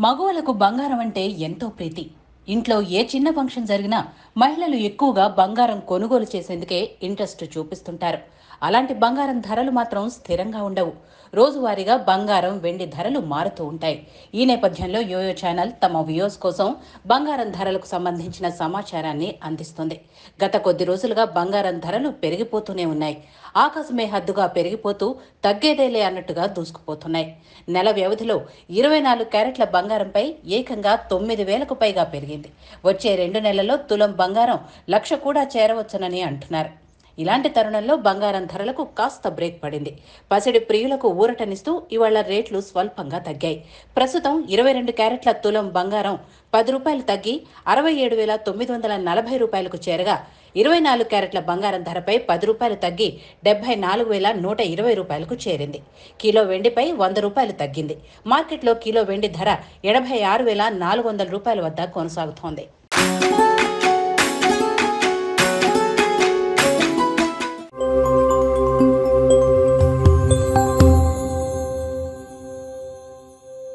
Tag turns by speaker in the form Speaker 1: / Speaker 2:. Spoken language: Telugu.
Speaker 1: మగవాళ్ళకు బంగారం అంటే ఎంతో ప్రీతి. ఇంట్లో ఏ చిన్న ఫంక్షన్ జరిగినా మహిళలు ఎక్కువగా బంగారం కొనుగోలు చేసేందుకే ఇంట్రెస్ట్ చూపిస్తుంటారు. అలాంటి బంగారం ధరలు మాత్రం స్థిరంగా ఉండవు. రోజువారీగా బంగారం, వెండి ధరలు మారుతూ ఉంటాయి. ఈ నేపథ్యంలో యోయో ఛానల్ తమ వ్యూవర్స్ కోసం బంగారం ధరలకు సంబంధించిన సమాచారాన్ని అందిస్తుంది. గత కొద్ది రోజులుగా బంగారం ధరలు పెరిగిపోతూనే ఉన్నాయి. ఆకాశమే హద్దుగా పెరిగిపోతూ తగ్గేదేలే అన్నట్టుగా దూసుకుపోతున్నాయి. నెల వ్యవధిలో 24 క్యారెట్ల బంగారంపై ఏకంగా 9,000కు పైగా పెరిగింది. వచ్చే 2 నెలల్లో తులం బంగారం 1,00,000 కూడా చేరవచ్చునని అంటున్నారు. ఇలాంటి తరుణంలో బంగారం ధరలకు కాస్త బ్రేక్ పడింది. పసిడి ప్రియులకు ఊరటనిస్తూ ఇవాళ రేట్లు స్వల్పంగా తగ్గాయి. ప్రస్తుతం 22 క్యారెట్ల తులం బంగారం రూ. 10 తగ్గి రూ. 67,940కు చేరగా 24 క్యారెట్ల బంగారం ధరపై రూ. 10 తగ్గి రూ. 74,120కు చేరింది. కిలో వెండిపై రూ. 100 తగ్గింది. మార్కెట్లో కిలో వెండి ధర రూ. 86,400 వద్ద కొనసాగుతోంది.